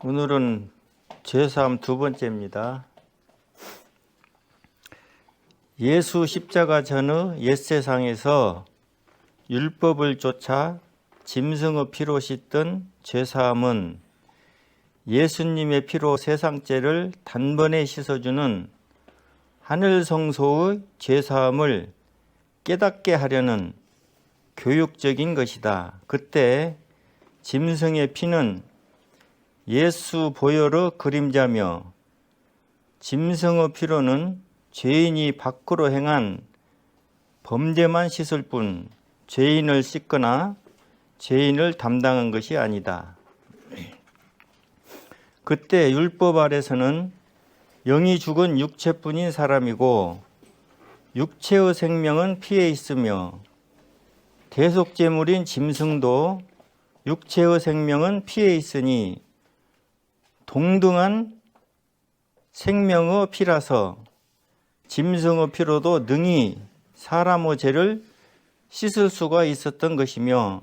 오늘은 제사함 두 번째입니다. 예수 십자가 전의 옛세상에서 율법을 쫓아 짐승의 피로 씻던 제사함은 예수님의 피로 세상죄를 단번에 씻어주는 하늘 성소의 제사함을 깨닫게 하려는 교육적인 것이다. 그때 짐승의 피는 예수 보혈의 그림자며 짐승의 피로는 죄인이 밖으로 행한 범죄만 씻을 뿐 죄인을 씻거나 죄인을 담당한 것이 아니다. 그때 율법 아래서는 영이 죽은 육체뿐인 사람이고 육체의 생명은 피에 있으며 대속제물인 짐승도 육체의 생명은 피에 있으니 동등한 생명의 피라서 짐승의 피로도 능히 사람의 죄를 씻을 수가 있었던 것이며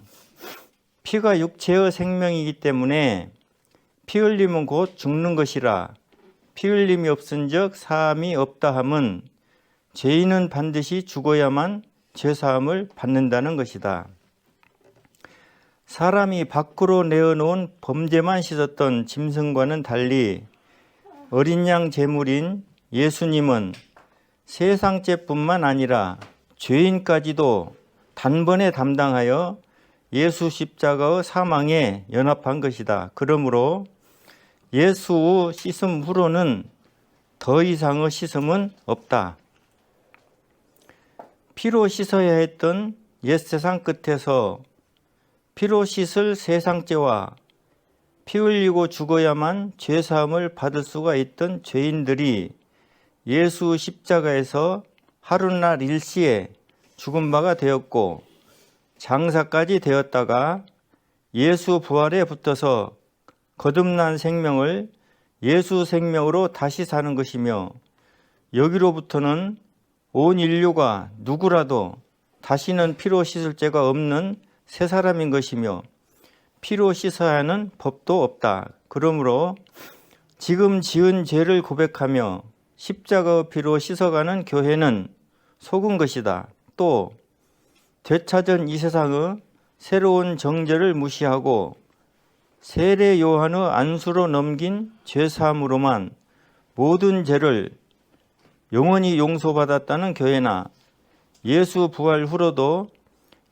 피가 육체의 생명이기 때문에 피 흘림은 곧 죽는 것이라 피 흘림이 없은즉 사함이 없다 함은 죄인은 반드시 죽어야만 죄사함을 받는다는 것이다. 사람이 밖으로 내어놓은 범죄만 씻었던 짐승과는 달리 어린 양 제물인 예수님은 세상죄뿐만 아니라 죄인까지도 단번에 담당하여 예수 십자가의 사망에 연합한 것이다. 그러므로 예수 씻음 후로는 더 이상의 씻음은 없다. 피로 씻어야 했던 옛세상 끝에서 피로 씻을 세상죄와 피 흘리고 죽어야만 죄사함을 받을 수가 있던 죄인들이 예수 십자가에서 하루날 일시에 죽은 바가 되었고 장사까지 되었다가 예수 부활에 붙어서 거듭난 생명을 예수 생명으로 다시 사는 것이며 여기로부터는 온 인류가 누구라도 다시는 피로 씻을 죄가 없는 새 사람인 것이며 피로 씻어야 하는 법도 없다. 그러므로 지금 지은 죄를 고백하며 십자가의 피로 씻어가는 교회는 속은 것이다. 또 되찾은 이 세상의 새로운 정죄를 무시하고 세례 요한의 안수로 넘긴 죄사함으로만 모든 죄를 영원히 용서받았다는 교회나 예수 부활 후로도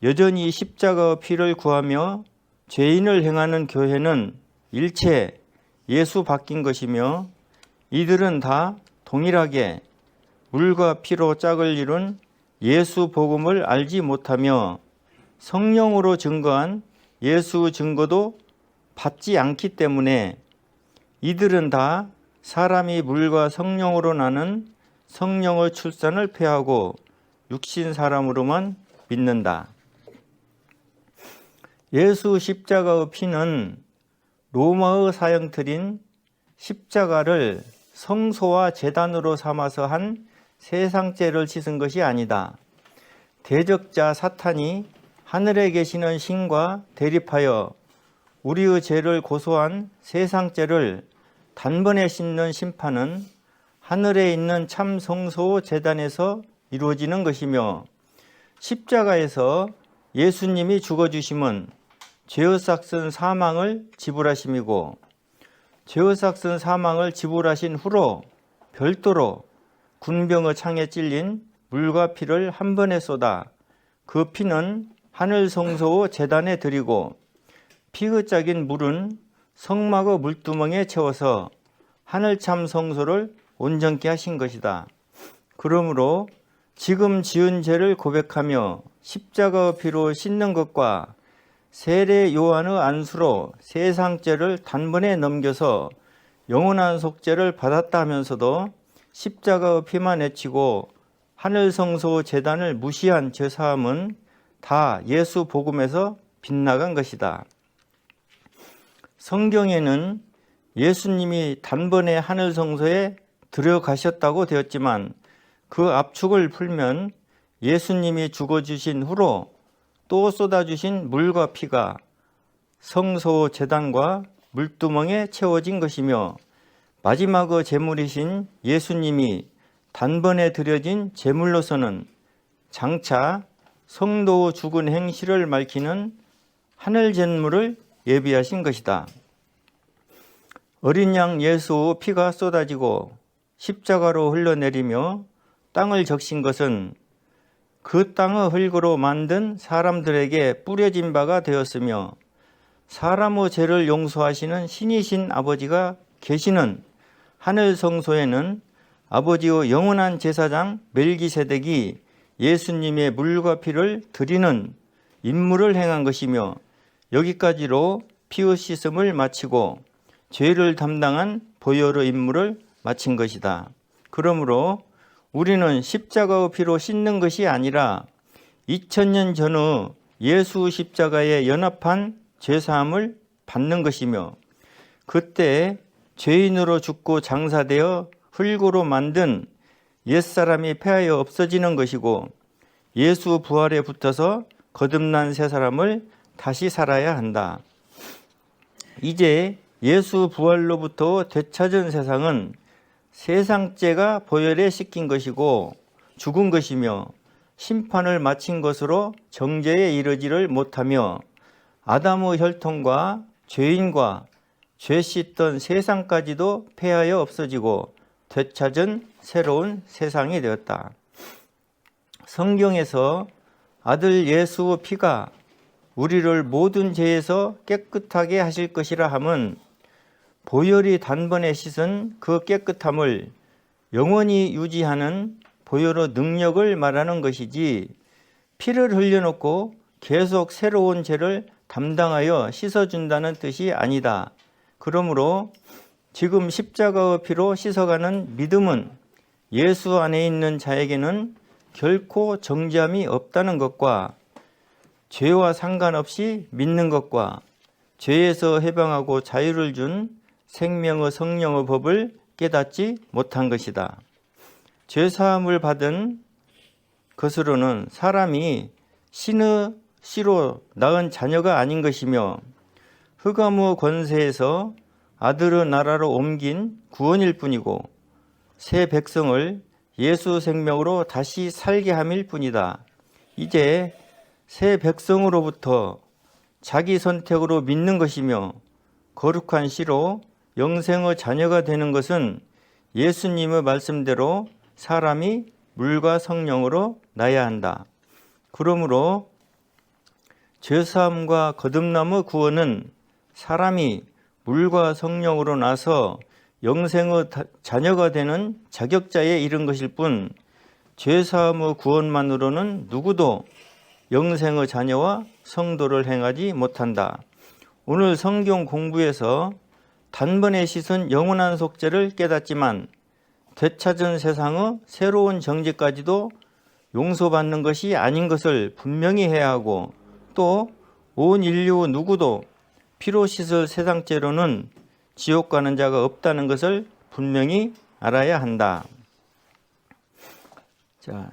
여전히 십자가의 피를 구하며 죄인을 행하는 교회는 일체 예수 바뀐 것이며 이들은 다 동일하게 물과 피로 짝을 이룬 예수 복음을 알지 못하며 성령으로 증거한 예수 증거도 받지 않기 때문에 이들은 다 사람이 물과 성령으로 나는 성령의 출산을 폐하고 육신 사람으로만 믿는다. 예수 십자가의 피는 로마의 사형틀인 십자가를 성소와 제단으로 삼아서 한 세상죄를 씻은 것이 아니다. 대적자 사탄이 하늘에 계시는 신과 대립하여 우리의 죄를 고소한 세상죄를 단번에 씻는 심판은 하늘에 있는 참 성소 제단에서 이루어지는 것이며 십자가에서 예수님이 죽어주심은 죄의 삭슨 사망을 지불하심이고 죄의 삭슨 사망을 지불하신 후로 별도로 군병의 창에 찔린 물과 피를 한 번에 쏟아 그 피는 하늘 성소의 제단에 드리고 피의 짝인 물은 성막의 물두멍에 채워서 하늘 참 성소를 온전케 하신 것이다. 그러므로 지금 지은 죄를 고백하며 십자가의 피로 씻는 것과 세례 요한의 안수로 세상죄를 단번에 넘겨서 영원한 속죄를 받았다 하면서도 십자가의 피만 외치고 하늘 성소 제단을 무시한 죄사함은 다 예수 복음에서 빗나간 것이다. 성경에는 예수님이 단번에 하늘 성소에 들어가셨다고 되었지만 그 압축을 풀면 예수님이 죽어주신 후로 또 쏟아주신 물과 피가 성소 제단과 물두멍에 채워진 것이며 마지막 제물이신 예수님이 단번에 드려진 제물로서는 장차 성도 죽은 행실을 밝히는 하늘 제물을 예비하신 것이다. 어린 양 예수 피가 쏟아지고 십자가로 흘러내리며 땅을 적신 것은 그 땅의 흙으로 만든 사람들에게 뿌려진 바가 되었으며 사람의 죄를 용서하시는 신이신 아버지가 계시는 하늘 성소에는 아버지의 영원한 제사장 멜기세덱이 예수님의 물과 피를 드리는 임무를 행한 것이며 여기까지로 피의 씻음을 마치고 죄를 담당한 보혈의 임무를 마친 것이다. 그러므로 우리는 십자가의 피로 씻는 것이 아니라 2000년 전의 예수 십자가에 연합한 죄사함을 받는 것이며 그때 죄인으로 죽고 장사되어 흙으로 만든 옛사람이 폐하여 없어지는 것이고 예수 부활에 붙어서 거듭난 새 사람을 다시 살아야 한다. 이제 예수 부활로부터 되찾은 세상은 세상죄가 보혈에 씻긴 것이고 죽은 것이며 심판을 마친 것으로 정죄에 이르지를 못하며 아담의 혈통과 죄인과 죄 씻던 세상까지도 폐하여 없어지고 되찾은 새로운 세상이 되었다. 성경에서 아들 예수의 피가 우리를 모든 죄에서 깨끗하게 하실 것이라 함은 보혈이 단번에 씻은 그 깨끗함을 영원히 유지하는 보혈의 능력을 말하는 것이지 피를 흘려놓고 계속 새로운 죄를 담당하여 씻어준다는 뜻이 아니다. 그러므로 지금 십자가의 피로 씻어가는 믿음은 예수 안에 있는 자에게는 결코 정죄함이 없다는 것과 죄와 상관없이 믿는 것과 죄에서 해방하고 자유를 준 생명의 성령의 법을 깨닫지 못한 것이다. 죄사함을 받은 것으로는 사람이 신의 씨로 낳은 자녀가 아닌 것이며 흑암의 권세에서 아들의 나라로 옮긴 구원일 뿐이고 새 백성을 예수 생명으로 다시 살게 함일 뿐이다. 이제 새 백성으로부터 자기 선택으로 믿는 것이며 거룩한 씨로 영생의 자녀가 되는 것은 예수님의 말씀대로 사람이 물과 성령으로 나야 한다. 그러므로 죄사함과 거듭남의 구원은 사람이 물과 성령으로 나서 영생의 자녀가 되는 자격자에 이른 것일 뿐 죄사함의 구원만으로는 누구도 영생의 자녀와 성도를 행하지 못한다. 오늘 성경 공부에서 단번에 씻은 영원한 속죄를 깨닫지만 되찾은 세상의 새로운 정죄까지도 용서받는 것이 아닌 것을 분명히 해야 하고 또 온 인류 누구도 피로 씻을 세상죄로는 지옥 가는 자가 없다는 것을 분명히 알아야 한다. 자,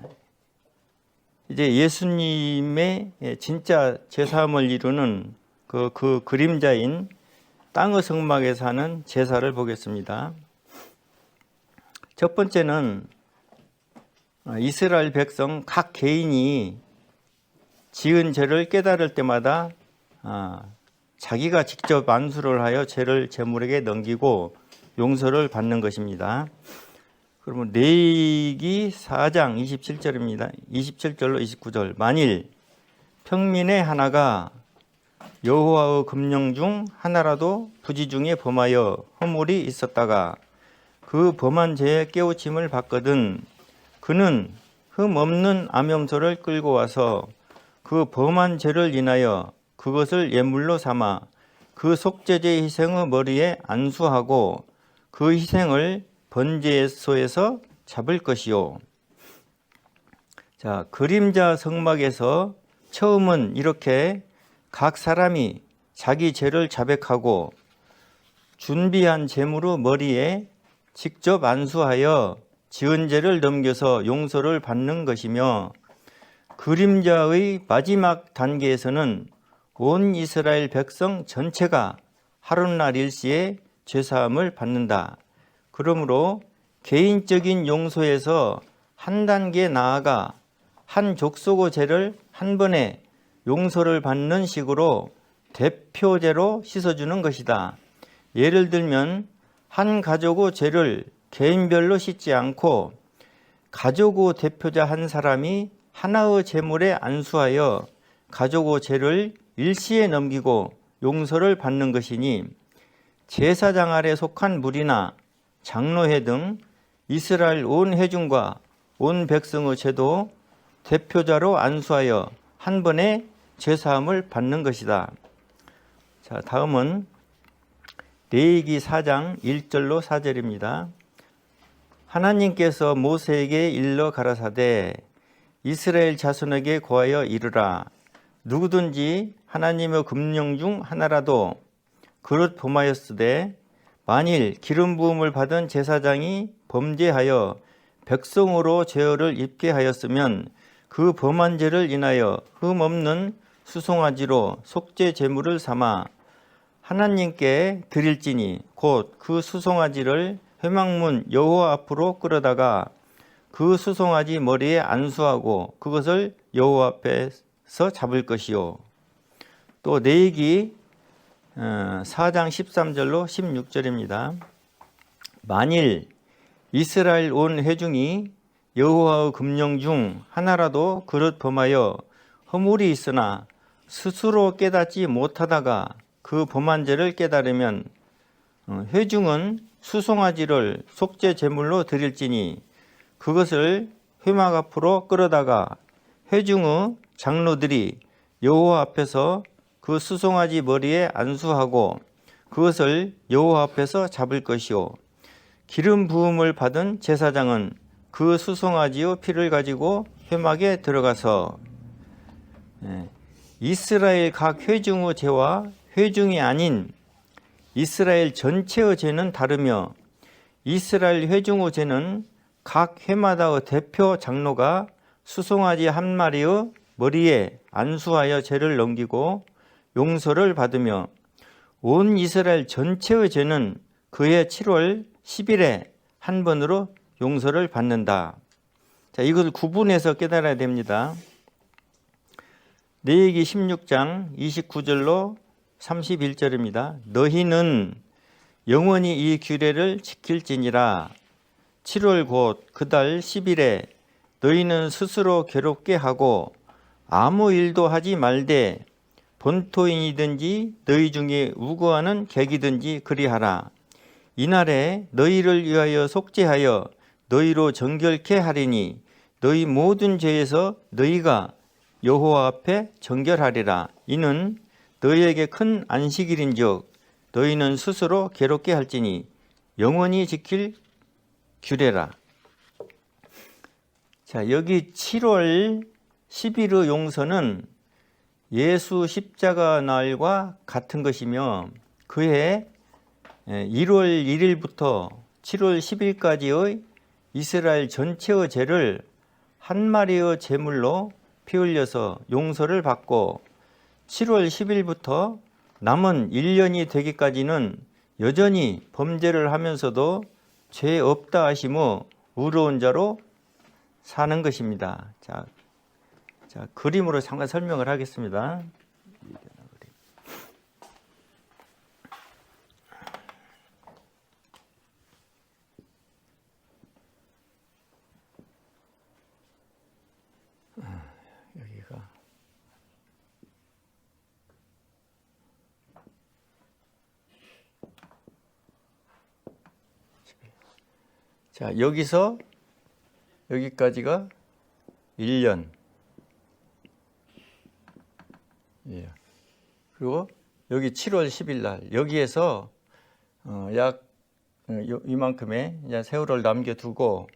이제 예수님의 진짜 제사함을 이루는 그 그림자인 땅의 성막에 사는 제사를 보겠습니다. 첫 번째는 이스라엘 백성 각 개인이 지은 죄를 깨달을 때마다 자기가 직접 안수를 하여 죄를 제물에게 넘기고 용서를 받는 것입니다. 그러면 레위기 4장 27절입니다. 27절로 29절. 만일 평민의 하나가 여호와의 금령 중 하나라도 부지 중에 범하여 허물이 있었다가 그 범한 죄에 깨우침을 받거든 그는 흠 없는 암염소를 끌고 와서 그 범한 죄를 인하여 그것을 예물로 삼아 그 속죄제 희생의 머리에 안수하고 그 희생을 번제소에서 잡을 것이요. 자, 그림자 성막에서 처음은 이렇게 각 사람이 자기 죄를 자백하고 준비한 제물의 머리에 직접 안수하여 지은 죄를 넘겨서 용서를 받는 것이며 그림자의 마지막 단계에서는 온 이스라엘 백성 전체가 하룻날 일시에 죄사함을 받는다. 그러므로 개인적인 용서에서 한 단계 나아가 한 족속의 죄를 한 번에 용서를 받는 식으로 대표제로 씻어주는 것이다. 예를 들면 한 가족의 죄를 개인별로 씻지 않고 가족의 대표자 한 사람이 하나의 제물에 안수하여 가족의 죄를 일시에 넘기고 용서를 받는 것이니, 제사장 아래 속한 무리나 장로회 등 이스라엘 온 회중과 온 백성의 죄도 대표자로 안수하여 한 번에 죄사함을 받는 것이다. 자, 다음은 레위기 4장 1절로 4절입니다. 하나님께서 모세에게 일러 가라사대 이스라엘 자손에게 고하여 이르라. 누구든지 하나님의 금령 중 하나라도 그릇 범하였으되 만일 기름 부음을 받은 제사장이 범죄하여 백성으로 죄를 입게 하였으면 그 범한 죄를 인하여 흠 없는 수송아지로 속죄 제물을 삼아 하나님께 드릴지니 곧 그 수송아지를 회막문 여호와 앞으로 끌어다가 그 수송아지 머리에 안수하고 그것을 여호와 앞에서 잡을 것이요. 또 레위기 4장 13절로 16절입니다. 만일 이스라엘 온 회중이 여호와의 금령 중 하나라도 그릇 범하여 허물이 있으나 스스로 깨닫지 못하다가 그 범한 죄를 깨달으면 회중은 수송아지를 속죄 제물로 드릴지니 그것을 회막 앞으로 끌어다가 회중의 장로들이 여호와 앞에서 그 수송아지 머리에 안수하고 그것을 여호와 앞에서 잡을 것이요. 기름 부음을 받은 제사장은 그 수송아지의 피를 가지고 회막에 들어가서 이스라엘 각 회중의 죄와 회중이 아닌 이스라엘 전체의 죄는 다르며 이스라엘 회중의 죄는 각 회마다의 대표 장로가 수송아지 한 마리의 머리에 안수하여 죄를 넘기고 용서를 받으며 온 이스라엘 전체의 죄는 그해 7월 10일에 한 번으로 용서를 받는다. 자, 이것을 구분해서 깨달아야 됩니다. 레위기 16장 29절로 31절입니다. 너희는 영원히 이 규례를 지킬지니라. 7월 곧 그 달 10일에 너희는 스스로 괴롭게 하고 아무 일도 하지 말되 본토인이든지 너희 중에 우거하는 객이든지 그리하라. 이날에 너희를 위하여 속죄하여 너희로 정결케 하리니 너희 모든 죄에서 너희가 여호와 앞에 정결하리라. 이는 너희에게 큰 안식일인즉 너희는 스스로 괴롭게 할지니 영원히 지킬 규례라. 자, 여기 7월 10일의 용서는 예수 십자가 날과 같은 것이며 그해 1월 1일부터 7월 10일까지의 이스라엘 전체의 죄를 한 마리의 제물로 피 흘려서 용서를 받고 7월 10일부터 남은 1년이 되기까지는 여전히 범죄를 하면서도 죄 없다 하심의 의로운 자로 사는 것입니다. 자, 그림으로 잠깐 설명을 하겠습니다. 여기가 자, 여기서 여기까지가 1년. 예. 그리고 여기 7월 10일 날 여기에서 약 이만큼의 세월을 남겨두고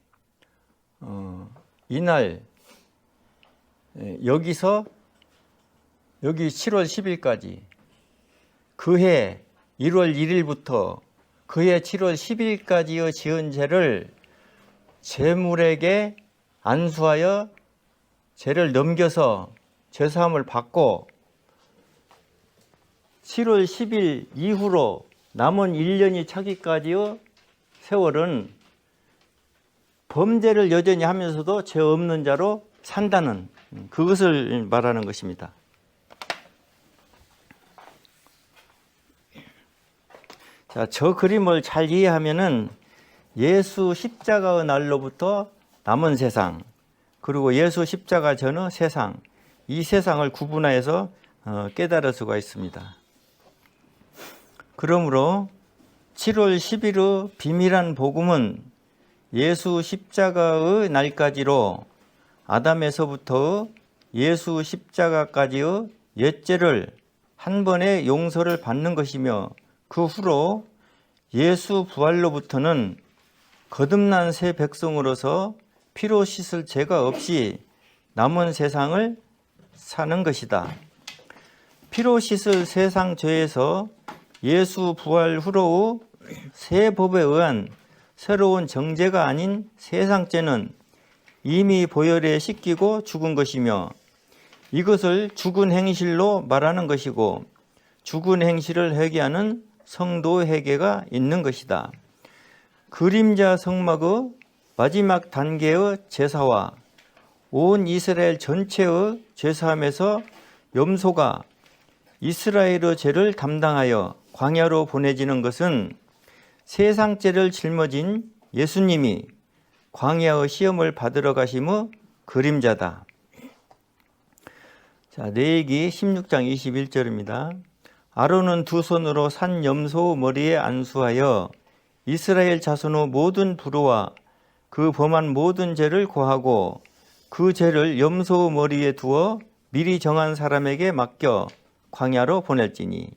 이날 여기서 여기 7월 10일까지 그해 1월 1일부터 그해 7월 10일까지의 지은 죄를 제물에게 안수하여 죄를 넘겨서 죄사함을 받고 7월 10일 이후로 남은 1년이 차기까지의 세월은 범죄를 여전히 하면서도 죄 없는 자로 산다는 그것을 말하는 것입니다. 자, 저 그림을 잘 이해하면은 예수 십자가의 날로부터 남은 세상, 그리고 예수 십자가 전의 세상, 이 세상을 구분하여서 깨달을 수가 있습니다. 그러므로 7월 10일의 비밀한 복음은 예수 십자가의 날까지로 아담에서부터 예수 십자가까지의 옛죄를 한 번에 용서를 받는 것이며, 그 후로 예수 부활로부터는 거듭난 새 백성으로서 피로 씻을 죄가 없이 남은 세상을 사는 것이다. 피로 씻을 세상 죄에서 예수 부활 후로의 새 법에 의한 새로운 정죄가 아닌 세상 죄는 이미 보혈에 씻기고 죽은 것이며, 이것을 죽은 행실로 말하는 것이고, 죽은 행실을 회개하는 성도 회개가 있는 것이다. 그림자 성막의 마지막 단계의 제사와 온 이스라엘 전체의 죄사함에서 염소가 이스라엘의 죄를 담당하여 광야로 보내지는 것은 세상 죄를 짊어진 예수님이 광야의 시험을 받으러 가심의 그림자다. 자, 레위기 16장 21절입니다. 아론은 두 손으로 산 염소 머리에 안수하여 이스라엘 자손의 모든 불의와 그 범한 모든 죄를 고하고 그 죄를 염소 머리에 두어 미리 정한 사람에게 맡겨 광야로 보낼지니.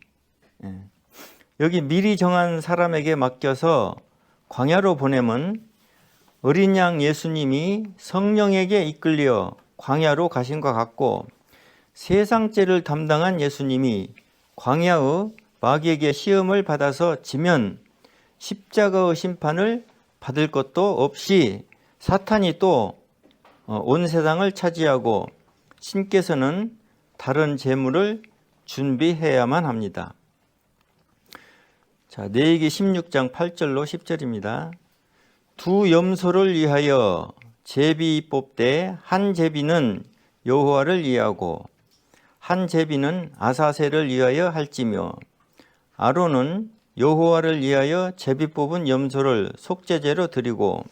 여기 미리 정한 사람에게 맡겨서 광야로 보내면 어린 양 예수님이 성령에게 이끌려 광야로 가신 것 같고, 세상 죄를 담당한 예수님이 광야의 마귀에게 시험을 받아서 지면 십자가의 심판을 받을 것도 없이 사탄이 또 온 세상을 차지하고 신께서는 다른 재물을 준비해야만 합니다. 자, 레위기 16장 8절로 10절입니다. 두 염소를 위하여 제비 뽑되 한 제비는 여호와를 위하고 한 제비는 아사셀을 위하여 할지며, 아론은 여호와를 위하여 제비 뽑은 염소를 속죄제로 드리고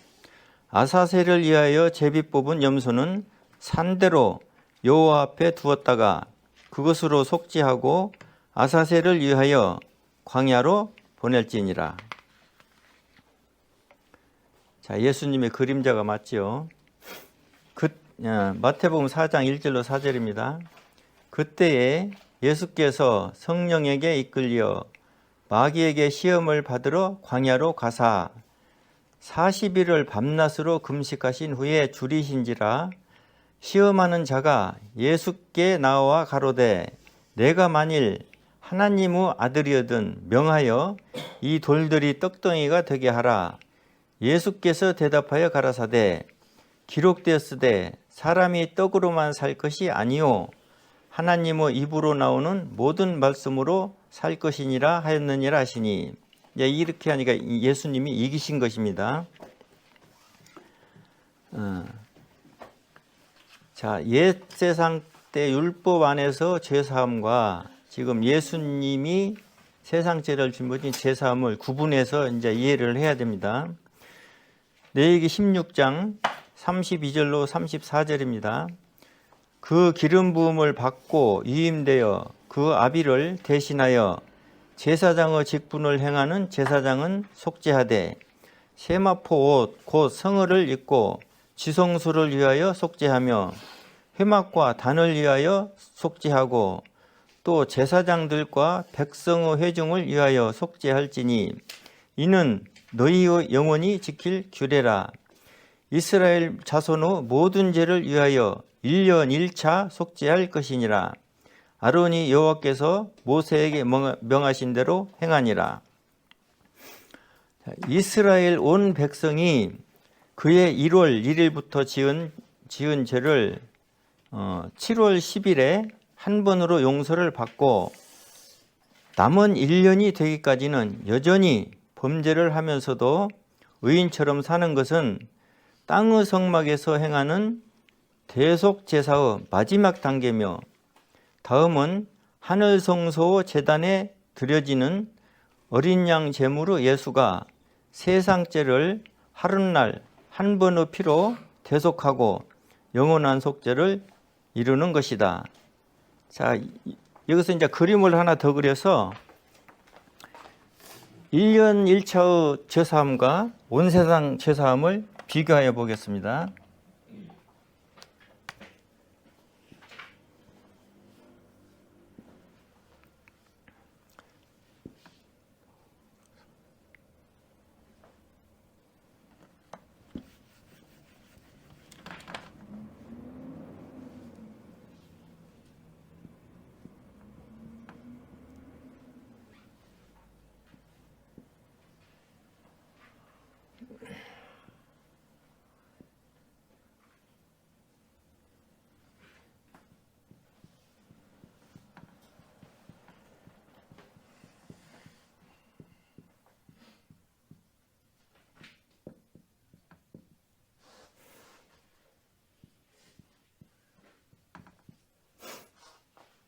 아사셀을 위하여 제비 뽑은 염소는 산대로 여호와 앞에 두었다가 그것으로 속죄하고 아사셀을 위하여 광야로 보낼지니라. 자, 예수님의 그림자가 맞지요. 마태복음 4장 1절로 4절입니다. 그때에 예수께서 성령에게 이끌려 마귀에게 시험을 받으러 광야로 가사 40일을 밤낮으로 금식하신 후에 줄이신지라, 시험하는 자가 예수께 나와 가로되 내가 만일 하나님의 아들이거든 명하여 이 돌들이 떡덩이가 되게 하라. 예수께서 대답하여 가라사대 기록되었으되 사람이 떡으로만 살 것이 아니요 하나님의 입으로 나오는 모든 말씀으로 살 것이니라 하였느니라 하시니. 이렇게 하니까 예수님이 이기신 것입니다. 자, 옛 세상 때 율법 안에서 죄사함과 지금 예수님이 세상 죄를 짊어진 죄사함을 구분해서 이제 이해를 해야 됩니다. 레위기 16장 32절로 34절입니다. 그 기름 부음을 받고 유임되어 그 아비를 대신하여 제사장의 직분을 행하는 제사장은 속죄하되 세마포 옷 곧 성을 입고 지성소를 위하여 속죄하며 회막과 단을 위하여 속죄하고 또 제사장들과 백성의 회중을 위하여 속죄할지니 이는 너희의 영원히 지킬 규례라. 이스라엘 자손의 모든 죄를 위하여 1년 1차 속죄할 것이니라. 아론이 여호와께서 모세에게 명하신 대로 행하니라. 이스라엘 온 백성이 그의 1월 1일부터 지은 죄를 7월 10일에 한 번으로 용서를 받고 남은 1년이 되기까지는 여전히 범죄를 하면서도 의인처럼 사는 것은 땅의 성막에서 행하는 대속제사의 마지막 단계며, 다음은 하늘 성소 제단에 드려지는 어린 양 제물로 예수가 세상 죄를 하룻날 한 번의 피로 대속하고 영원한 속죄를 이루는 것이다. 자, 여기서 이제 그림을 하나 더 그려서 1년 1차의 죄사함과 온 세상 죄사함을 비교하여 보겠습니다.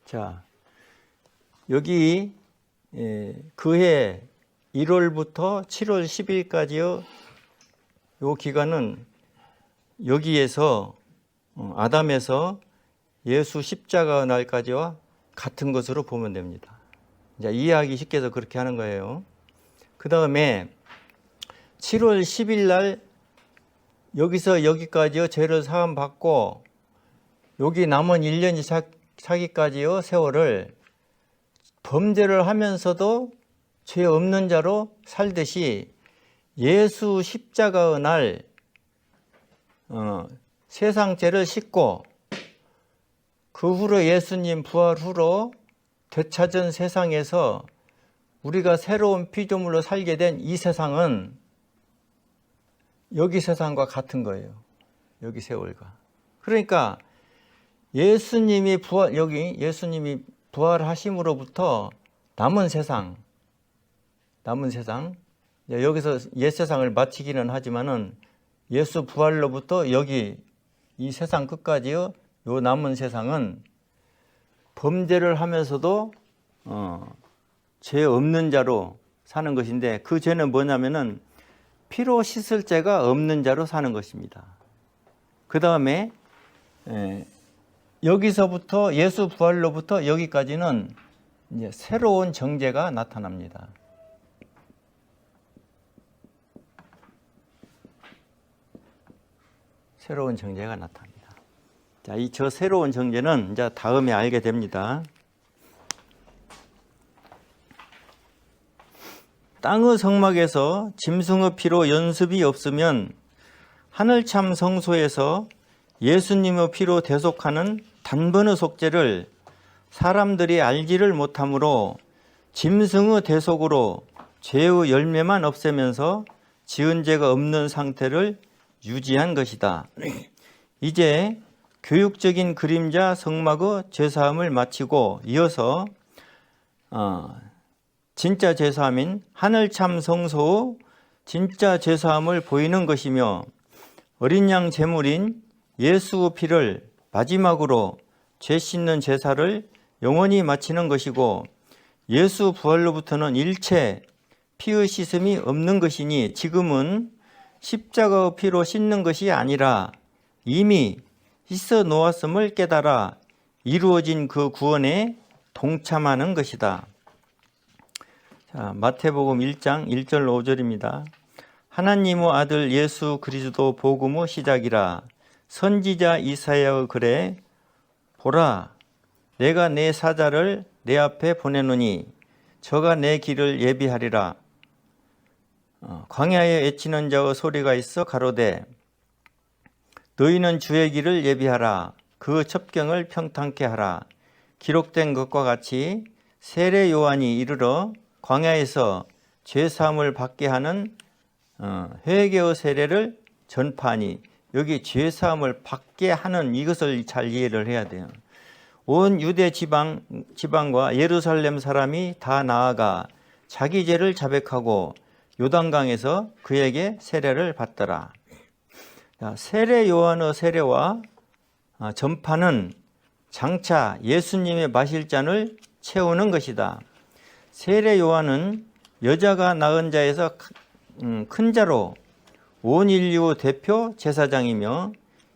자, 여기 그해 1월부터 7월 10일까지의 요 기간은 여기에서 아담에서 예수 십자가 날까지와 같은 것으로 보면 됩니다. 이제 이해하기 쉽게 해서 그렇게 하는 거예요. 그 다음에 7월 10일 날 여기서 여기까지요 죄를 사함 받고 여기 남은 1년이 차기까지의 세월을 범죄를 하면서도 죄 없는 자로 살듯이 예수 십자가의 날 세상 죄를 씻고 그 후로 예수님 부활 후로 되찾은 세상에서 우리가 새로운 피조물로 살게 된 이 세상은 여기 세상과 같은 거예요. 여기 세월과. 그러니까 예수님이 부활하심으로부터 남은 세상, 여기서 옛 세상을 마치기는 하지만은 예수 부활로부터 여기 이 세상 끝까지요, 요 남은 세상은 범죄를 하면서도 죄 없는 자로 사는 것인데, 그 죄는 뭐냐면은 피로 씻을 죄가 없는 자로 사는 것입니다. 그 다음에 여기서부터 예수 부활로부터 여기까지는 이제 새로운 정죄가 나타납니다. 새로운 정죄가 나타납니다. 자, 저 새로운 정죄는 이제 다음에 알게 됩니다. 땅의 성막에서 짐승의 피로 연습이 없으면 하늘참 성소에서 예수님의 피로 대속하는 단번의 속죄를 사람들이 알지를 못하므로 짐승의 대속으로 죄의 열매만 없애면서 지은 죄가 없는 상태를 유지한 것이다. 이제 교육적인 그림자 성막의 죄사함을 마치고 이어서 진짜 죄사함인 하늘참 성소의 진짜 죄사함을 보이는 것이며, 어린 양 제물인 예수의 피를 마지막으로 죄 씻는 제사를 영원히 마치는 것이고, 예수 부활로부터는 일체 피의 씻음이 없는 것이니 지금은 십자가의 피로 씻는 것이 아니라 이미 씻어 놓았음을 깨달아 이루어진 그 구원에 동참하는 것이다. 자, 마태복음 1장 1절 5절입니다. 하나님의 아들 예수 그리스도 복음의 시작이라. 선지자 이사야의 글에 보라, 내가 내 사자를 내 앞에 보내노니 저가 내 길을 예비하리라. 광야에 외치는 자의 소리가 있어 가로되 너희는 주의 길을 예비하라. 그 첩경을 평탄케 하라. 기록된 것과 같이 세례 요한이 이르러 광야에서 죄사함을 받게 하는 회개의 세례를 전파하니, 여기 죄사함을 받게 하는 이것을 잘 이해를 해야 돼요. 온 유대 지방과 예루살렘 사람이 다 나아가 자기 죄를 자백하고 요단강에서 그에게 세례를 받더라. 세례 요한의 세례와 전파는 장차 예수님의 마실 잔을 채우는 것이다. 세례 요한은 여자가 낳은 자에서 큰 자로 온 인류 대표 제사장이며,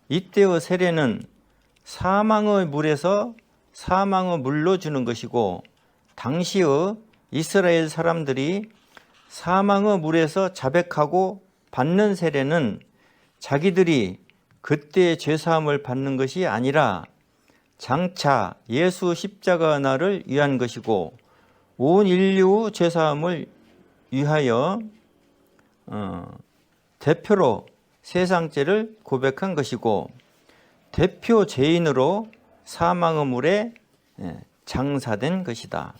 이때의 세례는 사망의 물에서 사망의 물로 주는 것이고, 당시의 이스라엘 사람들이 사망의 물에서 자백하고 받는 세례는 자기들이 그때 죄사함을 받는 것이 아니라 장차 예수 십자가 날을 위한 것이고, 온 인류 죄사함을 위하여 대표로 세상죄를 고백한 것이고, 대표 죄인으로 사망의 물에 장사된 것이다.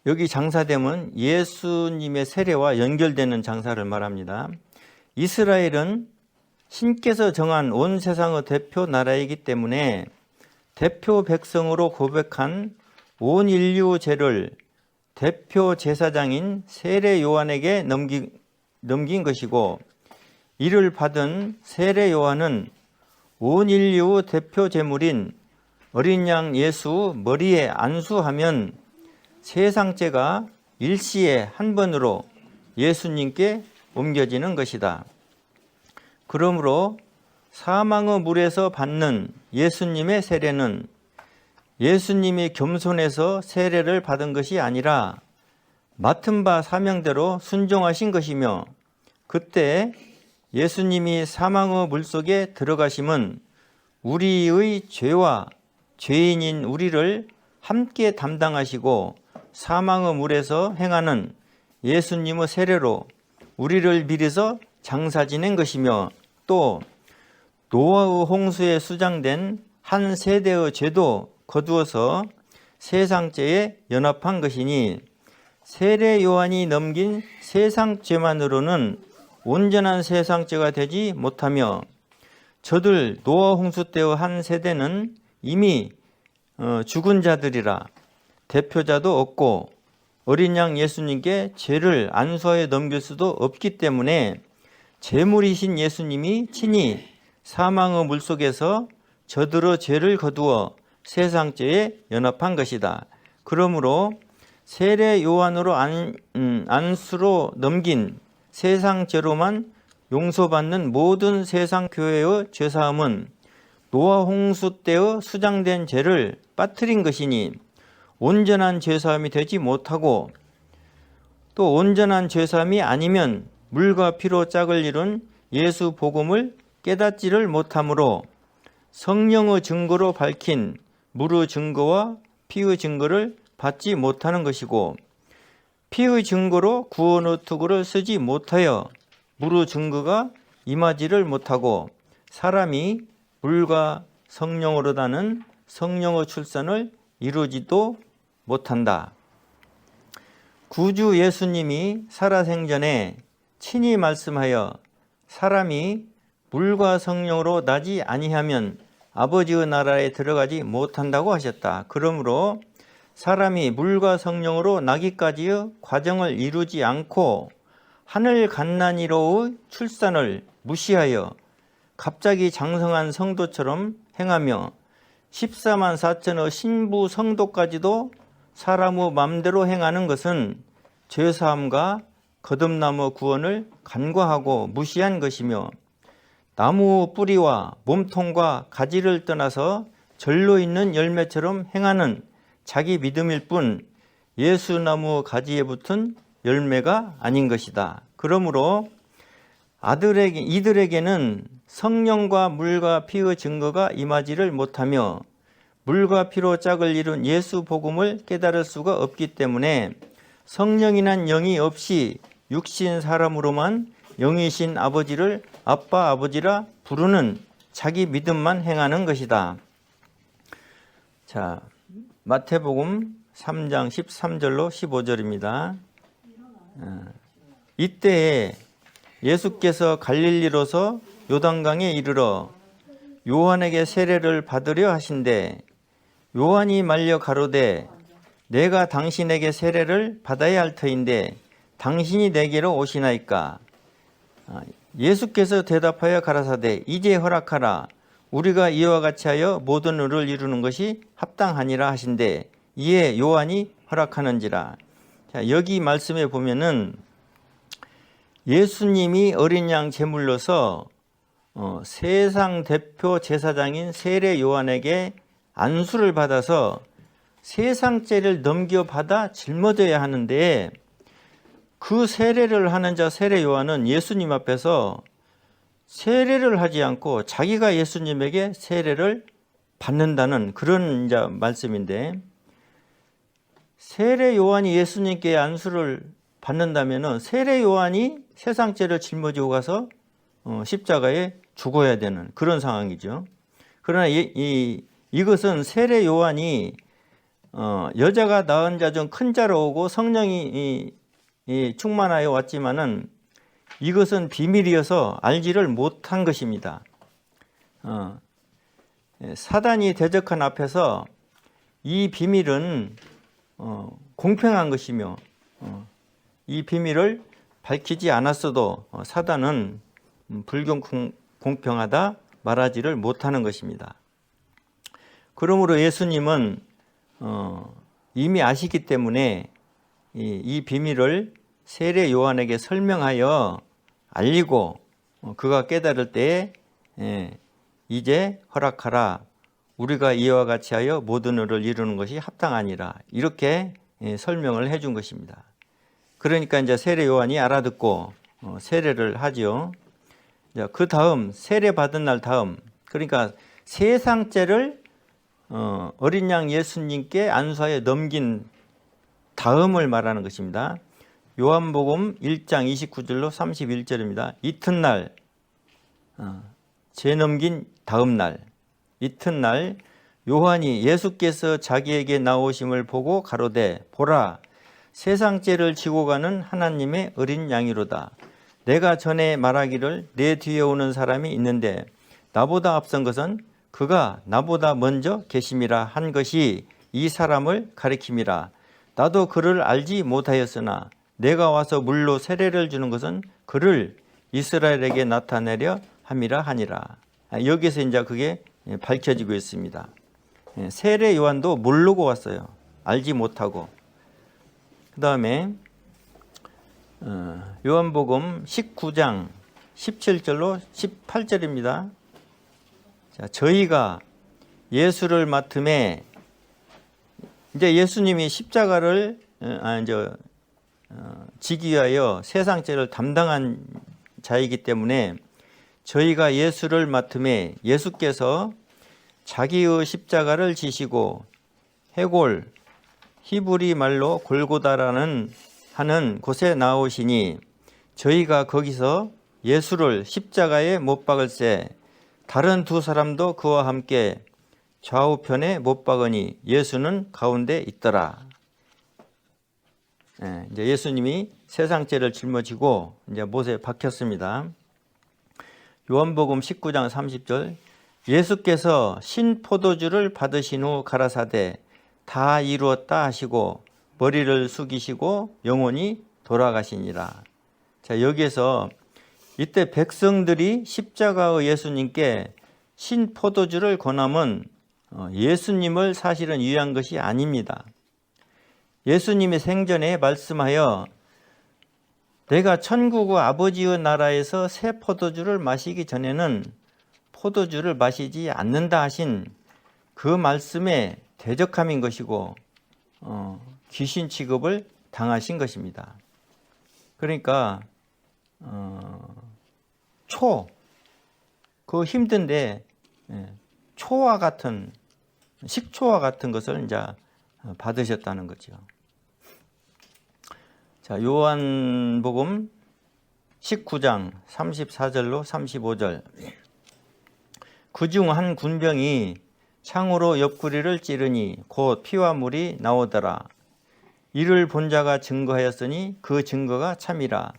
여기 장사됨은 예수님의 세례와 연결되는 장사를 말합니다. 이스라엘은 신께서 정한 온 세상의 대표 나라이기 때문에 대표 백성으로 고백한 온 인류 죄를 대표 제사장인 세례 요한에게 넘긴 것이고, 이를 받은 세례 요한은 온 인류 대표 제물인 어린 양 예수 머리에 안수하면 세상죄가 일시에 한 번으로 예수님께 옮겨지는 것이다. 그러므로 사망의 물에서 받는 예수님의 세례는 예수님이 겸손해서 세례를 받은 것이 아니라 맡은 바 사명대로 순종하신 것이며, 그때 예수님이 사망의 물속에 들어가심은 우리의 죄와 죄인인 우리를 함께 담당하시고 사망의 물에서 행하는 예수님의 세례로 우리를 미리서 장사 지낸 것이며, 또 노아의 홍수에 수장된 한 세대의 죄도 거두어서 세상죄에 연합한 것이니, 세례 요한이 넘긴 세상죄만으로는 온전한 세상죄가 되지 못하며, 저들 노아 홍수 때의 한 세대는 이미 죽은 자들이라 대표자도 없고 어린 양 예수님께 죄를 안수하여 넘길 수도 없기 때문에 제물이신 예수님이 친히 사망의 물속에서 저들의 죄를 거두어 세상죄에 연합한 것이다. 그러므로 세례 요한으로 안수로 넘긴 세상죄로만 용서받는 모든 세상 교회의 죄사함은 노아 홍수 때의 수장된 죄를 빠뜨린 것이니 온전한 죄사함이 되지 못하고, 또 온전한 죄사함이 아니면 물과 피로 짝을 이룬 예수 복음을 깨닫지를 못하므로 성령의 증거로 밝힌 물의 증거와 피의 증거를 받지 못하는 것이고, 피의 증거로 구원의 투구를 쓰지 못하여 물의 증거가 임하지를 못하고, 사람이 물과 성령으로다는 성령의 출산을 이루지도 못한다. 구주 예수님이 살아생전에 친히 말씀하여 사람이 물과 성령으로 나지 아니하면 아버지의 나라에 들어가지 못한다고 하셨다. 그러므로 사람이 물과 성령으로 나기까지의 과정을 이루지 않고 하늘 갓난이로의 출산을 무시하여 갑자기 장성한 성도처럼 행하며 14만 4천의 신부 성도까지도 사람의 맘대로 행하는 것은 죄사함과 거듭남의 구원을 간과하고 무시한 것이며, 나무 뿌리와 몸통과 가지를 떠나서 절로 있는 열매처럼 행하는 자기 믿음일 뿐 예수나무 가지에 붙은 열매가 아닌 것이다. 그러므로 이들에게는 성령과 물과 피의 증거가 임하지를 못하며 물과 피로 짝을 이룬 예수 복음을 깨달을 수가 없기 때문에 성령이란 영이 없이 육신 사람으로만 영이신 아버지를 아빠 아버지라 부르는 자기 믿음만 행하는 것이다. 자, 마태복음 3장 13절로 15절입니다. 이때에 예수께서 갈릴리로서 요단강에 이르러 요한에게 세례를 받으려 하신대 요한이 말려 가로되 내가 당신에게 세례를 받아야 할 터인데 당신이 내게로 오시나이까. 예수께서 대답하여 가라사대 이제 허락하라. 우리가 이와 같이 하여 모든 의를 이루는 것이 합당하니라 하신대 이에 요한이 허락하는지라. 자, 여기 말씀에 보면은 예수님이 어린 양 제물로서 세상 대표 제사장인 세례 요한에게 안수를 받아서 세상죄를 넘겨받아 짊어져야 하는데 그 세례를 하는 자 세례 요한은 예수님 앞에서 세례를 하지 않고 자기가 예수님에게 세례를 받는다는 그런 이제 말씀인데, 세례 요한이 예수님께 안수를 받는다면은 세례 요한이 세상 죄를 짊어지고 가서 십자가에 죽어야 되는 그런 상황이죠. 그러나 이것은 세례 요한이 여자가 낳은 자 중 큰 자로 오고 성령이 충만하여 왔지만은 이것은 비밀이어서 알지를 못한 것입니다. 사단이 대적한 앞에서 이 비밀은 공평한 것이며 이 비밀을 밝히지 않았어도 사단은 불공평하다 말하지를 못하는 것입니다. 그러므로 예수님은 이미 아시기 때문에 이 비밀을 세례 요한에게 설명하여 알리고 그가 깨달을 때에 이제 허락하라. 우리가 이와 같이 하여 모든 의를 이루는 것이 합당하니라. 이렇게 설명을 해준 것입니다. 그러니까 이제 세례 요한이 알아듣고 세례를 하지요. 그 다음 세례 받은 날 다음, 그러니까 세상죄를 어린 양 예수님께 안수하여 넘긴 다음을 말하는 것입니다. 요한복음 1장 29절로 31절입니다. 이튿날, 죄 넘긴 다음 날, 이튿날 요한이 예수께서 자기에게 나오심을 보고 가로되 보라 세상 죄를 지고 가는 하나님의 어린 양이로다. 내가 전에 말하기를 내 뒤에 오는 사람이 있는데 나보다 앞선 것은 그가 나보다 먼저 계심이라 한 것이 이 사람을 가리킴이라. 나도 그를 알지 못하였으나 내가 와서 물로 세례를 주는 것은 그를 이스라엘에게 나타내려 함이라 하니라. 여기서 이제 그게 밝혀지고 있습니다. 세례 요한도 모르고 왔어요. 알지 못하고. 그 다음에 요한복음 19장 17절로 18절입니다. 자, 저희가 예수를 맡음에 이제 예수님이 십자가를 지기 위하여 세상 죄를 담당한 자이기 때문에 저희가 예수를 맡음에 예수께서 자기의 십자가를 지시고 해골 히브리 말로 골고다라는 하는 곳에 나오시니 저희가 거기서 예수를 십자가에 못 박을새 다른 두 사람도 그와 함께 좌우편에 못 박으니 예수는 가운데 있더라. 이제 예수님이 세상 죄를 짊어지고 이제 못에 박혔습니다. 요한복음 19장 30절 예수께서 신 포도주를 받으신 후 가라사대 다 이루었다 하시고 머리를 숙이시고 영원히 돌아가시니라. 자, 여기에서 이때 백성들이 십자가의 예수님께 신 포도주를 권함은 예수님을 사실은 위한 것이 아닙니다. 예수님이 생전에 말씀하여 내가 천국의 아버지의 나라에서 새 포도주를 마시기 전에는 포도주를 마시지 않는다 하신 그 말씀에 대적함인 것이고 귀신 취급을 당하신 것입니다. 그러니까 그 힘든데 초와 같은 식초와 같은 것을 이제 받으셨다는 거죠. 자, 요한복음 19장 34절로 35절 그중 한 군병이 창으로 옆구리를 찌르니 곧 피와 물이 나오더라. 이를 본 자가 증거하였으니 그 증거가 참이라.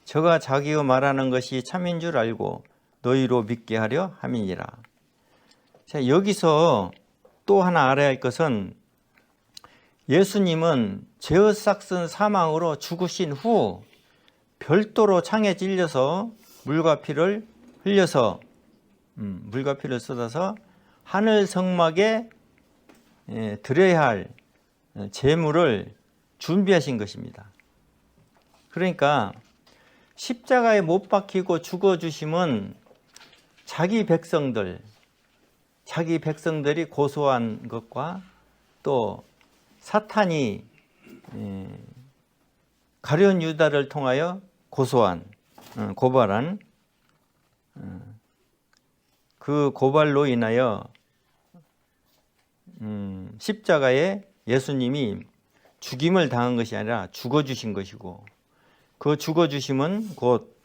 저가 자기가 말하는 것이 참인 줄 알고 너희로 믿게 하려 함이니라. 자, 여기서 또 하나 알아야 할 것은 예수님은 제어싹슨 사망으로 죽으신 후 별도로 창에 찔려서 물과 피를 흘려서 물과 피를 쏟아서 하늘 성막에 드려야 할 제물을 준비하신 것입니다. 그러니까 십자가에 못 박히고 죽어주심은 자기 백성들이 고소한 것과 또 사탄이 가룟 유다를 통하여 고발한 그 고발로 인하여 십자가에 예수님이 죽임을 당한 것이 아니라 죽어주신 것이고, 그 죽어주심은 곧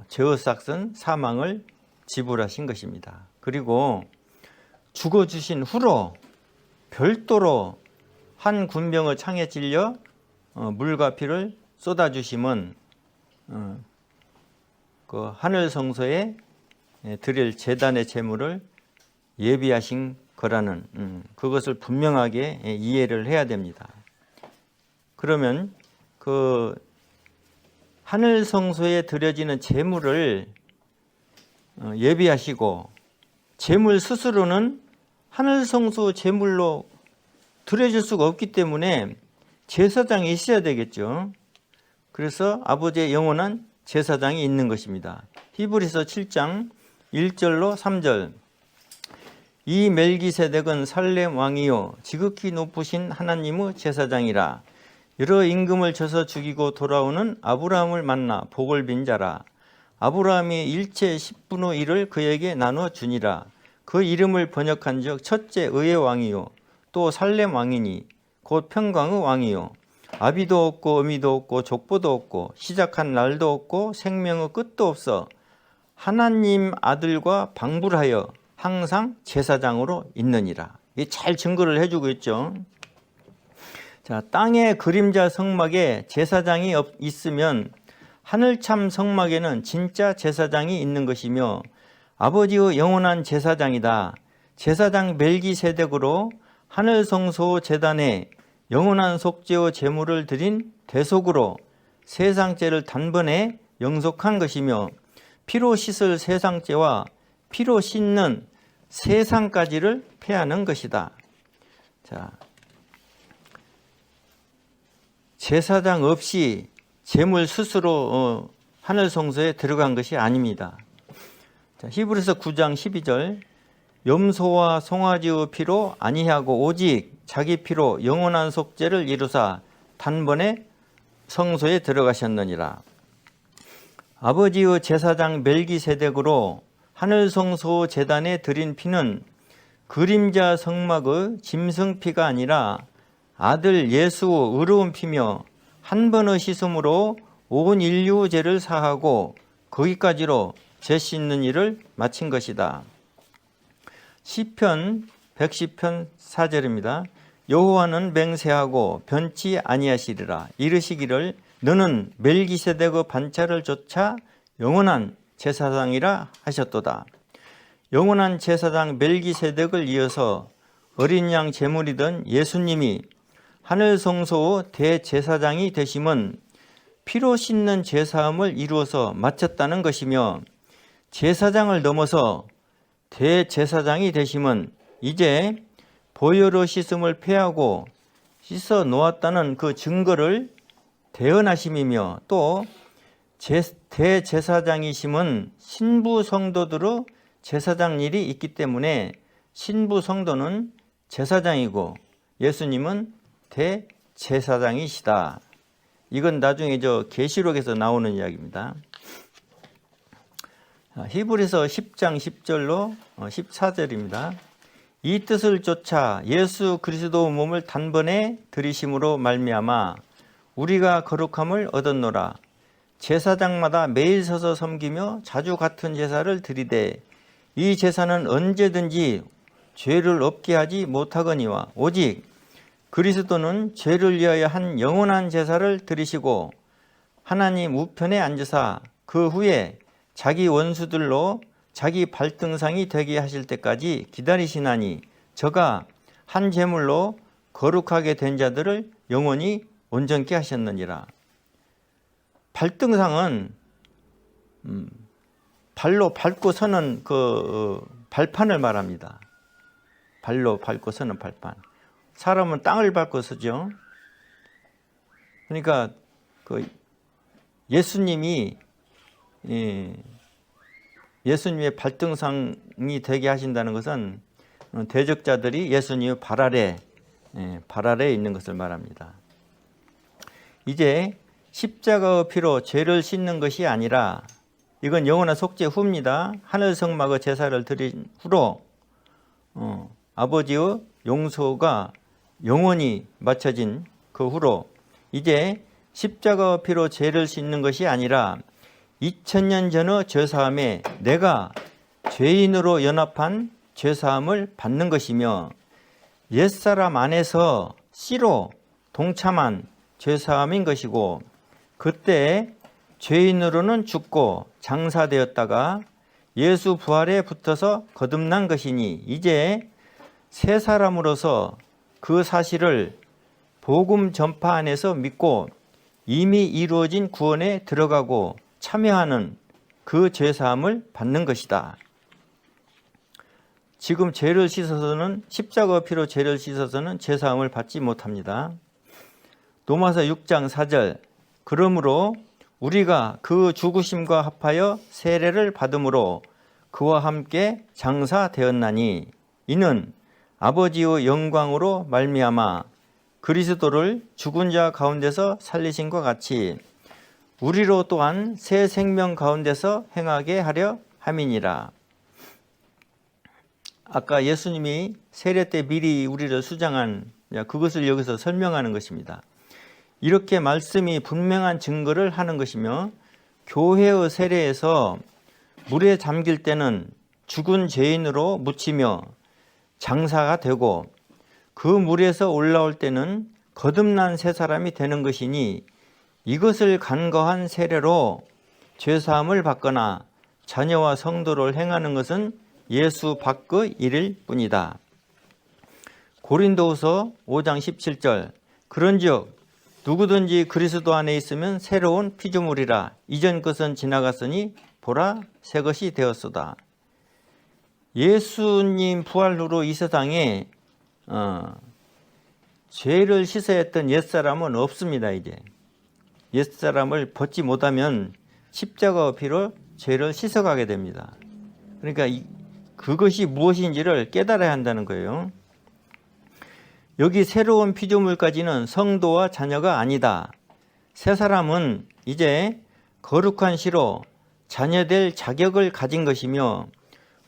제어싹슨 사망을 지불하신 것입니다. 그리고 죽어주신 후로 별도로 한 군병의 창에 찔려 물과 피를 쏟아주심은 그 하늘 성소에 드릴 제단의 제물을 예비하신 거라는 그것을 분명하게 이해를 해야 됩니다. 그러면 그 하늘 성소에 드려지는 제물을 예비하시고 제물 스스로는 하늘 성소 제물로 드려질 수가 없기 때문에 제사장이 있어야 되겠죠. 그래서 아버지의 영원한 제사장이 있는 것입니다. 히브리서 7장 1절로 3절. 이 멜기세덱은 살렘 왕이요 지극히 높으신 하나님의 제사장이라. 여러 임금을 쳐서 죽이고 돌아오는 아브라함을 만나 복을 빈 자라. 아브라함이 일체 10분의 1을 그에게 나눠 주니라. 그 이름을 번역한 적 첫째 의의 왕이요 또 살렘 왕이니 곧 평강의 왕이요 아비도 없고 어미도 없고 족보도 없고 시작한 날도 없고 생명의 끝도 없어 하나님 아들과 방불하여 항상 제사장으로 있느니라. 이게 잘 증거를 해주고 있죠. 자, 땅의 그림자 성막에 제사장이 있으면 하늘참 성막에는 진짜 제사장이 있는 것이며 아버지의 영원한 제사장이다. 제사장 멜기세덱으로 하늘 성소 제단에 영원한 속죄의 제물을 드린 대속으로 세상죄를 단번에 영속한 것이며 피로 씻을 세상죄와 피로 씻는 세상까지를 패하는 것이다. 자, 제사장 없이 제물 스스로 하늘 성소에 들어간 것이 아닙니다. 자, 히브리서 9장 12절. 염소와 송아지의 피로 아니하고 오직 자기 피로 영원한 속죄를 이루사 단번에 성소에 들어가셨느니라. 아버지의 제사장 멜기세덱으로 하늘 성소 제단에 드린 피는 그림자 성막의 짐승피가 아니라 아들 예수의 의로운 피며 한 번의 씻음으로 온 인류의 죄를 사하고 거기까지로 죄 씻는 일을 마친 것이다. 시편 110편 4절입니다. 여호와는 맹세하고 변치 아니하시리라. 이르시기를 너는 멜기세덱의 반차를 쫓아 영원한 제사장이라 하셨도다. 영원한 제사장 멜기세덱을 이어서 어린 양 제물이던 예수님이 하늘 성소의 대제사장이 되심은 피로 씻는 제사함을 이루어서 마쳤다는 것이며 제사장을 넘어서 대제사장이 되심은 이제 보혈의 씻음을 폐하고 씻어 놓았다는 그 증거를 대언하심이며 또 대제사장이심은 신부 성도들의 제사장 일이 있기 때문에 신부 성도는 제사장이고 예수님은 대제사장이시다. 이건 나중에 계시록에서 나오는 이야기입니다. 히브리서 10장 10절로 14절입니다. 이 뜻을 쫓아 예수 그리스도의 몸을 단번에 들이심으로 말미암아 우리가 거룩함을 얻었노라. 제사장마다 매일 서서 섬기며 자주 같은 제사를 드리되 이 제사는 언제든지 죄를 없게 하지 못하거니와 오직 그리스도는 죄를 위하여 한 영원한 제사를 드리시고 하나님 우편에 앉으사 그 후에 자기 원수들로 자기 발등상이 되게 하실 때까지 기다리시나니 저가 한 제물로 거룩하게 된 자들을 영원히 온전케 하셨느니라. 발등상은 발로 밟고 서는 그 발판을 말합니다. 발로 밟고 서는 발판. 사람은 땅을 밟고 서죠. 그러니까 그 예수님이 예수님의 발등상이 되게 하신다는 것은 대적자들이 예수님의 발 아래에 있는 것을 말합니다. 이제 십자가의 피로 죄를 씻는 것이 아니라 이건 영원한 속죄 후입니다. 하늘 성막의 제사를 드린 후로 아버지의 용서가 영원히 마쳐진 그 후로 이제 십자가의 피로 죄를 씻는 것이 아니라 2000년 전의 죄사함에 내가 죄인으로 연합한 죄사함을 받는 것이며 옛사람 안에서 씨로 동참한 죄사함인 것이고 그때 죄인으로는 죽고 장사되었다가 예수 부활에 붙어서 거듭난 것이니 이제 새 사람으로서 그 사실을 복음 전파 안에서 믿고 이미 이루어진 구원에 들어가고 참여하는 그 죄사함을 받는 것이다. 지금 죄를 씻어서는 십자가의 피로 죄를 씻어서는 죄사함을 받지 못합니다. 로마서 6장 4절 그러므로 우리가 그 죽으심과 합하여 세례를 받음으로 그와 함께 장사되었나니 이는 아버지의 영광으로 말미암아 그리스도를 죽은 자 가운데서 살리신과 같이 우리로 또한 새 생명 가운데서 행하게 하려 함이니라. 아까 예수님이 세례 때 미리 우리를 수장한 그것을 여기서 설명하는 것입니다. 이렇게 말씀이 분명한 증거를 하는 것이며 교회의 세례에서 물에 잠길 때는 죽은 죄인으로 묻히며 장사가 되고 그 물에서 올라올 때는 거듭난 새 사람이 되는 것이니 이것을 간거한 세례로 죄사함을 받거나 자녀와 성도를 행하는 것은 예수 밖의 일일 뿐이다. 고린도후서 5장 17절 그런즉 누구든지 그리스도 안에 있으면 새로운 피조물이라 이전 것은 지나갔으니 보라 새 것이 되었소다. 예수님 부활 후로 이 세상에 죄를 씻어야 했던 옛사람은 없습니다. 이제 옛사람을 벗지 못하면 십자가의 피로 죄를 씻어가게 됩니다. 그러니까 그것이 무엇인지를 깨달아야 한다는 거예요. 여기 새로운 피조물까지는 성도와 자녀가 아니다. 새 사람은 이제 거룩한 시로 자녀될 자격을 가진 것이며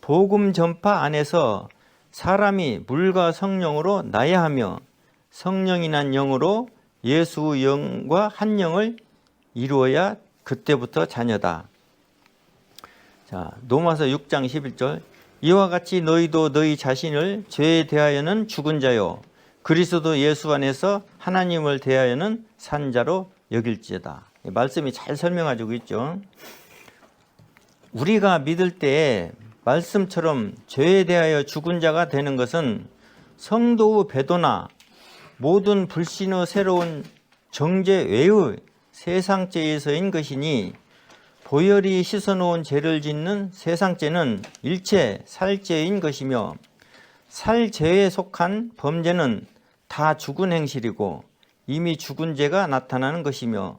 복음 전파 안에서 사람이 물과 성령으로 나야 하며 성령이 난 영으로 예수의 영과 한 영을 이루어야 그때부터 자녀다. 자, 로마서 6장 11절 이와 같이 너희도 너희 자신을 죄에 대하여는 죽은 자요 그리스도 예수 안에서 하나님을 대하여는 산 자로 여길지어다. 말씀이 잘 설명해주고 있죠. 우리가 믿을 때 말씀처럼 죄에 대하여 죽은 자가 되는 것은 성도의 배도나 모든 불신의 새로운 정죄 외의 세상죄에서인 것이니 보혈이 씻어놓은 죄를 짓는 세상죄는 일체 살죄인 것이며 살죄에 속한 범죄는 다 죽은 행실이고 이미 죽은 죄가 나타나는 것이며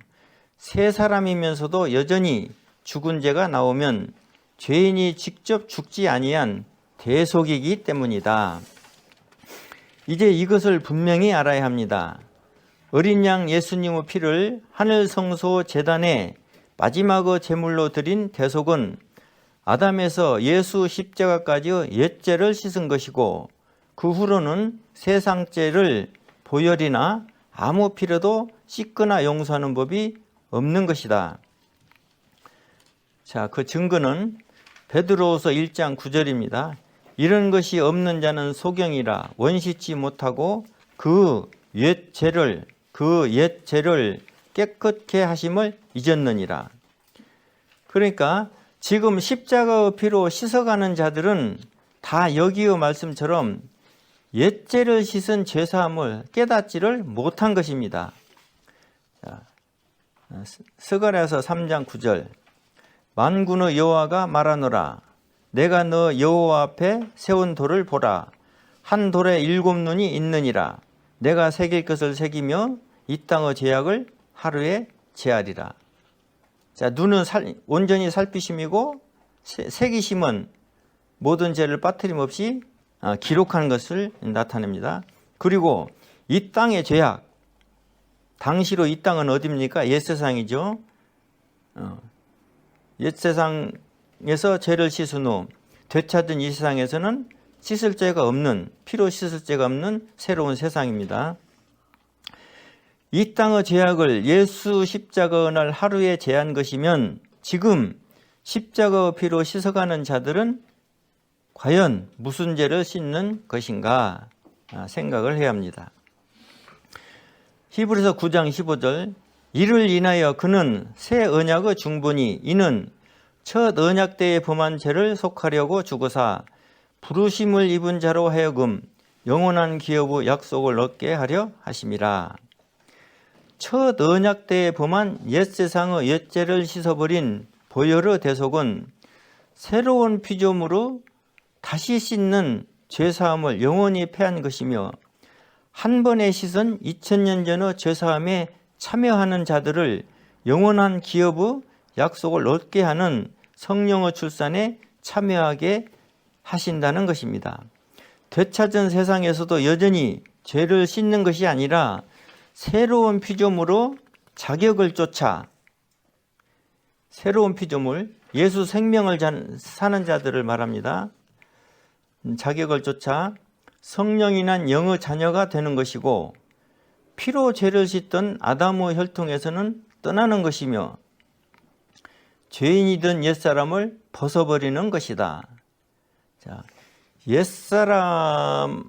새 사람이면서도 여전히 죽은 죄가 나오면 죄인이 직접 죽지 아니한 대속이기 때문이다. 이제 이것을 분명히 알아야 합니다. 어린 양 예수님의 피를 하늘 성소 제단에 마지막의 제물로 드린 대속은 아담에서 예수 십자가까지의 옛죄를 씻은 것이고 그 후로는 세상죄를 보혈이나 아무 피로도 씻거나 용서하는 법이 없는 것이다. 자, 그 증거는 베드로후서 1장 9절입니다. 이런 것이 없는 자는 소경이라 원시치 못하고 그 옛죄를 깨끗게 하심을 잊었느니라. 그러니까 지금 십자가의 피로 씻어가는 자들은 다 여기의 말씀처럼 옛죄를 씻은 죄사함을 깨닫지를 못한 것입니다. 스가랴서 3장 9절 만군의 여호와가 말하노라 내가 너 여호와 앞에 세운 돌을 보라 한 돌에 7눈이 있느니라 내가 새길 것을 새기며 이 땅의 죄악을 하루에 제하리라. 자, 눈은 온전히 살피심이고 새기심은 모든 죄를 빠트림 없이 기록하는 것을 나타냅니다. 그리고 이 땅의 죄악, 당시로 이 땅은 어디입니까? 옛세상이죠. 옛세상에서 죄를 씻은 후 되찾은 이 세상에서는 씻을 죄가 없는, 피로 씻을 죄가 없는 새로운 세상입니다. 이 땅의 죄악을 예수 십자가의 날 하루에 제한 것이면 지금 십자가의 피로 씻어가는 자들은 과연 무슨 죄를 씻는 것인가 생각을 해야 합니다. 히브리서 9장 15절 이를 인하여 그는 새 언약의 중보니 이는 첫 언약 때에 범한 죄를 속하려고 죽으사 부르심을 입은 자로 하여금 영원한 기업의 약속을 얻게 하려 하심이라. 첫 언약 때에 범한 옛세상의 옛죄를 씻어버린 보혈의 대속은 새로운 피조물로 다시 씻는 죄사함을 영원히 패한 것이며 한 번에 씻은 2000년 전의 죄사함에 참여하는 자들을 영원한 기업의 약속을 얻게 하는 성령의 출산에 참여하게 하신다는 것입니다. 되찾은 세상에서도 여전히 죄를 씻는 것이 아니라 새로운 피조물로 자격을 쫓아 새로운 피조물, 예수 생명을 사는 자들을 말합니다. 자격을 쫓아 성령이 난 영의 자녀가 되는 것이고 피로 죄를 씻던 아담의 혈통에서는 떠나는 것이며 죄인이던 옛사람을 벗어버리는 것이다. 자, 옛사람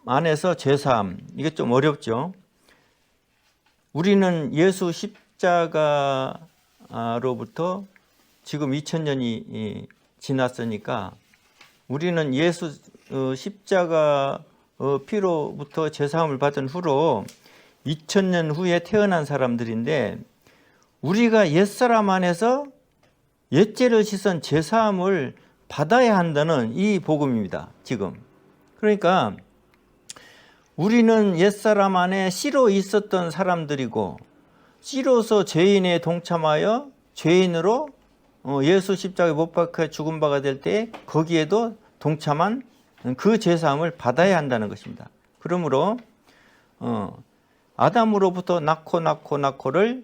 안에서 죄사함, 이게 좀 어렵죠. 우리는 예수 십자가로부터 지금 2000년이 지났으니까 우리는 예수 십자가 피로부터 죄사함을 받은 후로 2000년 후에 태어난 사람들인데 우리가 옛사람 안에서 옛죄를 씻은 죄사함을 받아야 한다는 이 복음입니다. 지금. 그러니까 우리는 옛사람 안에 씨로 있었던 사람들이고 씨로서 죄인에 동참하여 죄인으로 예수 십자가에 못 박혀 죽은 바가 될 때 거기에도 동참한 그 죄사함을 받아야 한다는 것입니다. 그러므로 아담으로부터 낳고를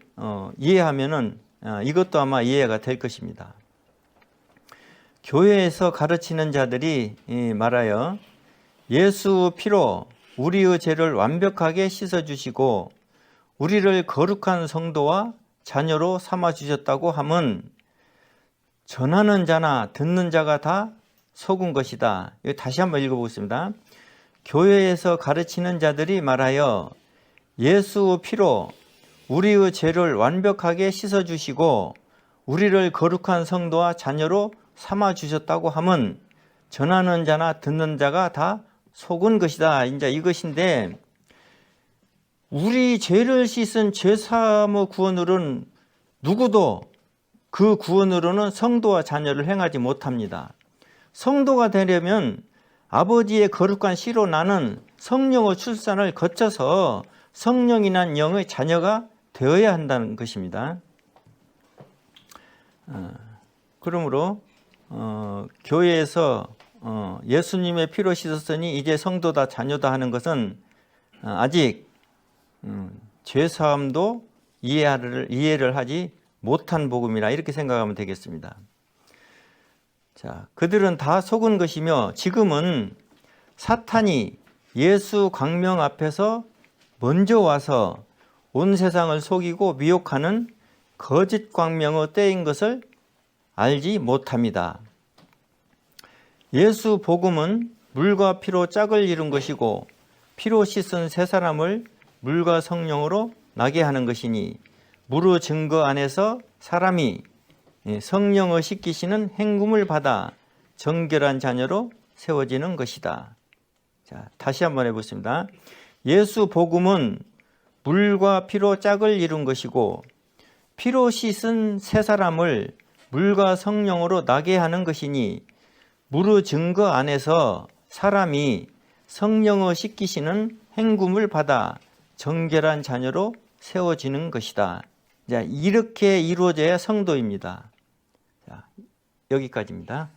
이해하면은 이것도 아마 이해가 될 것입니다. 교회에서 가르치는 자들이 말하여 예수 피로 우리의 죄를 완벽하게 씻어주시고 우리를 거룩한 성도와 자녀로 삼아주셨다고 함은 전하는 자나 듣는 자가 다 속은 것이다. 이거 다시 한번 읽어보겠습니다. 교회에서 가르치는 자들이 말하여 예수 피로 우리의 죄를 완벽하게 씻어주시고 우리를 거룩한 성도와 자녀로 삼아주셨다고 함은 전하는 자나 듣는 자가 다 속은 것이다. 이제 이것인데 우리 죄를 씻은 죄사함의 구원으로는 누구도 그 구원으로는 성도와 자녀를 행하지 못합니다. 성도가 되려면 아버지의 거룩한 씨로 나는 성령의 출산을 거쳐서 성령이 난 영의 자녀가 되어야 한다는 것입니다. 그러므로 교회에서 예수님의 피로 씻었으니 이제 성도다 자녀다 하는 것은 아직 죄사함도 이해를 하지 못한 복음이라 이렇게 생각하면 되겠습니다. 자, 그들은 다 속은 것이며 지금은 사탄이 예수 광명 앞에서 먼저 와서 온 세상을 속이고 미혹하는 거짓 광명의 때인 것을 알지 못합니다. 예수 복음은 물과 피로 짝을 이룬 것이고 피로 씻은 새 사람을 물과 성령으로 나게 하는 것이니 물의 증거 안에서 사람이 성령의 씻기시는 행금을 받아 정결한 자녀로 세워지는 것이다. 자, 다시 한번 해보겠습니다. 예수 복음은 물과 피로 짝을 이룬 것이고 피로 씻은 새 사람을 물과 성령으로 나게 하는 것이니 무르 증거 안에서 사람이 성령의 씻기시는 행금을 받아 정결한 자녀로 세워지는 것이다. 자, 이렇게 이루어져야 성도입니다. 자, 여기까지입니다.